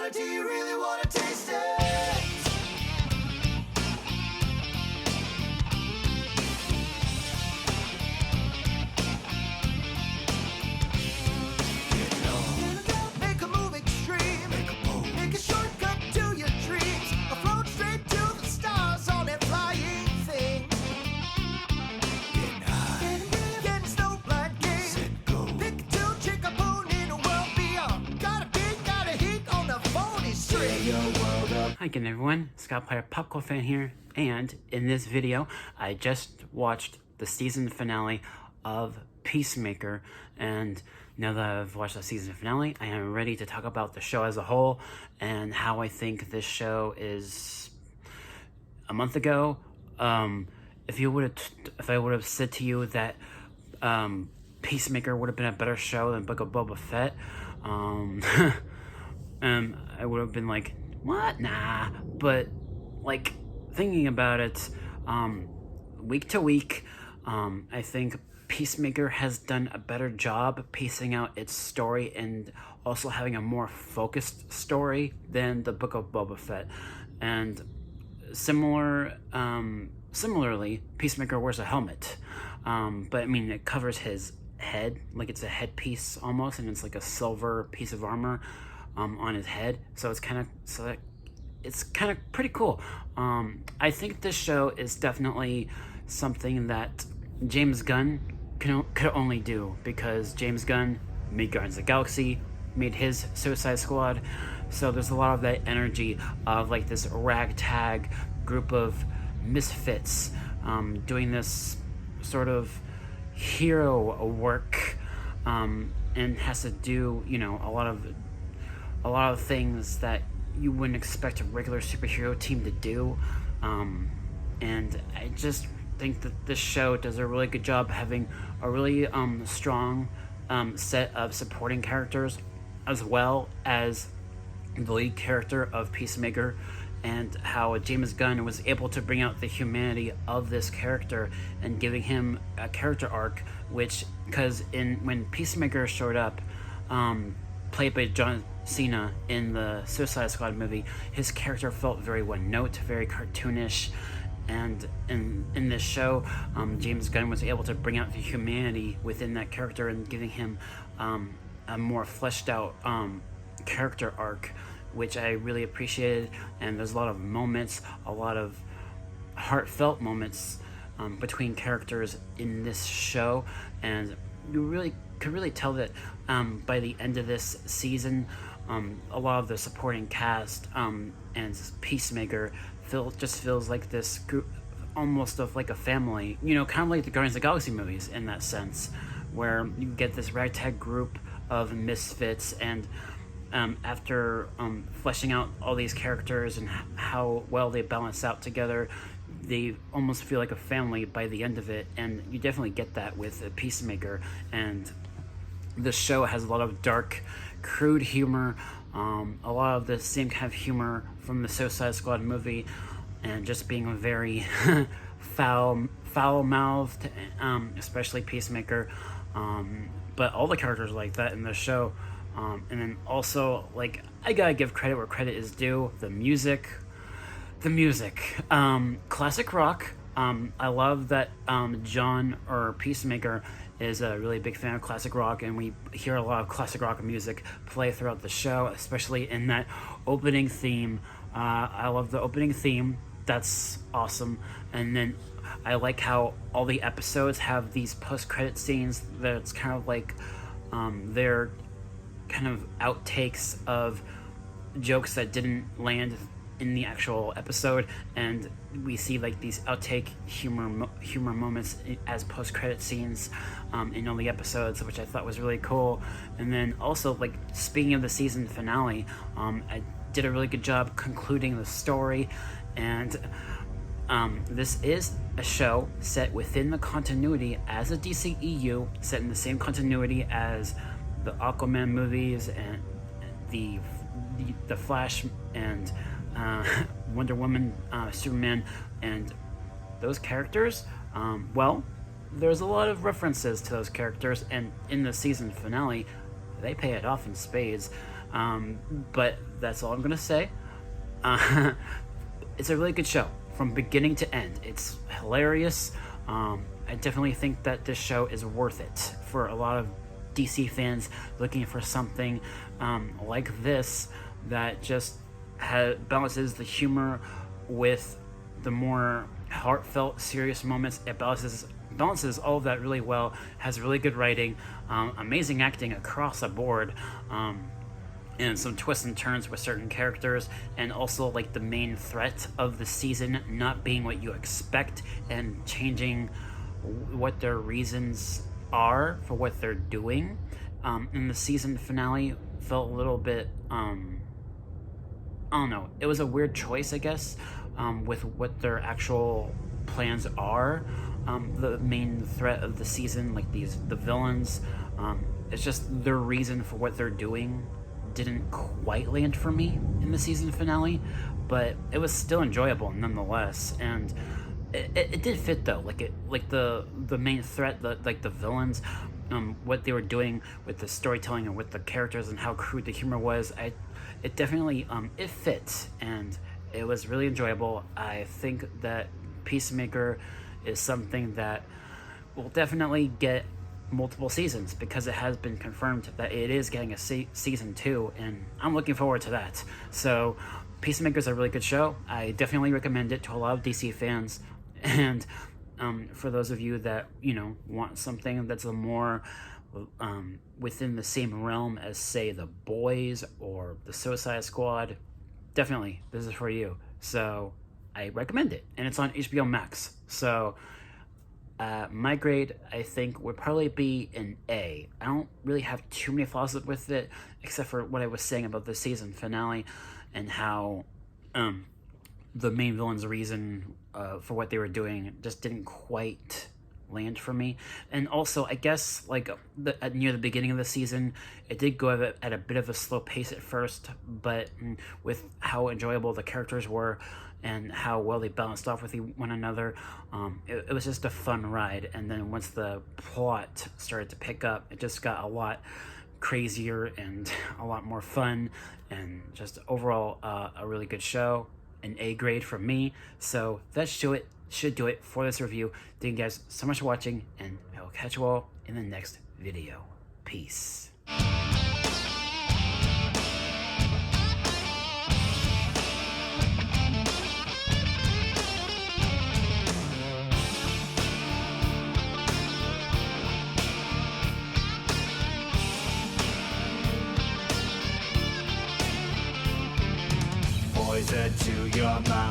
water? Do you really want to taste it? Make a move extreme. Make a shortcut to your dreams. Float straight to the stars on that flying thing. Getting high. Getting snow blind game. Pick a tune, check a moon in a world beyond. Got a heat on the phony string. Your world up. Hi again everyone, Scott Player Popcorn Fan here, and in this video I just watched the season finale of Peacemaker, and now that I've watched the season finale, I am ready to talk about the show as a whole and how I think this show is. A month ago, if I would have said to you that Peacemaker would have been a better show than Book of Boba Fett, I would have been like, what? Nah. But like thinking about it, week to week, I think Peacemaker has done a better job pacing out its story and also having a more focused story than the Book of Boba Fett. And similarly, Peacemaker wears a helmet, but I mean it covers his head, like it's a headpiece almost, and it's like a silver piece of armor on his head. So it's kind of pretty cool. I think this show is definitely something that James Gunn could only do, because James Gunn made Guardians of the Galaxy, made his Suicide Squad, so there's a lot of that energy of like this ragtag group of misfits doing this sort of hero work, and has to do, you know, a lot of things that you wouldn't expect a regular superhero team to do, and I just think that this show does a really good job having a really strong set of supporting characters, as well as the lead character of Peacemaker, and how James Gunn was able to bring out the humanity of this character and giving him a character arc, which, because when Peacemaker showed up, played by John Cena in the Suicide Squad movie, his character felt very one-note, very cartoonish, and in this show, James Gunn was able to bring out the humanity within that character and giving him a more fleshed out character arc, which I really appreciated. And there's a lot of moments, a lot of heartfelt moments between characters in this show, and you could really tell that by the end of this season, a lot of the supporting cast and Peacemaker just feels like this group, almost of like a family, you know, kind of like the Guardians of the Galaxy movies in that sense, where you get this ragtag group of misfits, and after fleshing out all these characters and how well they balance out together, they almost feel like a family by the end of it. And you definitely get that with Peacemaker. And this show has a lot of dark, crude humor, a lot of the same kind of humor from the Suicide Squad movie, and just being very foul-mouthed, especially Peacemaker. But all the characters are like that in the show. And then also, like, I gotta give credit where credit is due. The music, classic rock. I love that John, or Peacemaker, is a really big fan of classic rock, and we hear a lot of classic rock music play throughout the show, especially in that opening theme. I love the opening theme. That's awesome. And then I like how all the episodes have these post-credit scenes that's kind of like they're kind of outtakes of jokes that didn't land in the actual episode, and we see like these outtake humor moments as post-credit scenes in all the episodes, which I thought was really cool. And then also, like, speaking of the season finale, I did a really good job concluding the story, and this is a show set within the continuity as a DCEU, set in the same continuity as the Aquaman movies and the Flash and Wonder Woman, Superman, and those characters. Well, there's a lot of references to those characters, and in the season finale, they pay it off in spades. But that's all I'm gonna say. It's a really good show from beginning to end. It's hilarious. I definitely think that this show is worth it for a lot of DC fans looking for something like this that just balances the humor with the more heartfelt, serious moments. It balances all of that really well. Has really good writing, amazing acting across the board, and some twists and turns with certain characters, and also like the main threat of the season not being what you expect and changing what their reasons are for what they're doing. And the season finale felt a little bit I don't know, it was a weird choice, I guess, with what their actual plans are. The main threat of the season, like the villains, it's just their reason for what they're doing didn't quite land for me in the season finale, but it was still enjoyable nonetheless. And it did fit though, like the main threat, the villains, what they were doing with the storytelling and with the characters and how crude the humor was. It definitely it fit, and it was really enjoyable. I think that Peacemaker is something that will definitely get multiple seasons, because it has been confirmed that it is getting a season 2, and I'm looking forward to that. So Peacemaker is a really good show. I definitely recommend it to a lot of DC fans, and for those of you that want something that's a more within the same realm as, say, The Boys or The Suicide Squad, definitely this is for you. So I recommend it, and it's on HBO Max. So my grade, I think, would probably be an A. I don't really have too many flaws with it, except for what I was saying about the season finale and how the main villain's reason for what they were doing just didn't quite land for me. And also, I guess, like, near the beginning of the season, it did go at a bit of a slow pace at first, but with how enjoyable the characters were and how well they balanced off with one another, it was just a fun ride. And then once the plot started to pick up, it just got a lot crazier and a lot more fun, and just overall a really good show. An A grade from me. So that should do it for this review. Thank you guys so much for watching, and I will catch you all in the next video. Peace. Poison to your mind.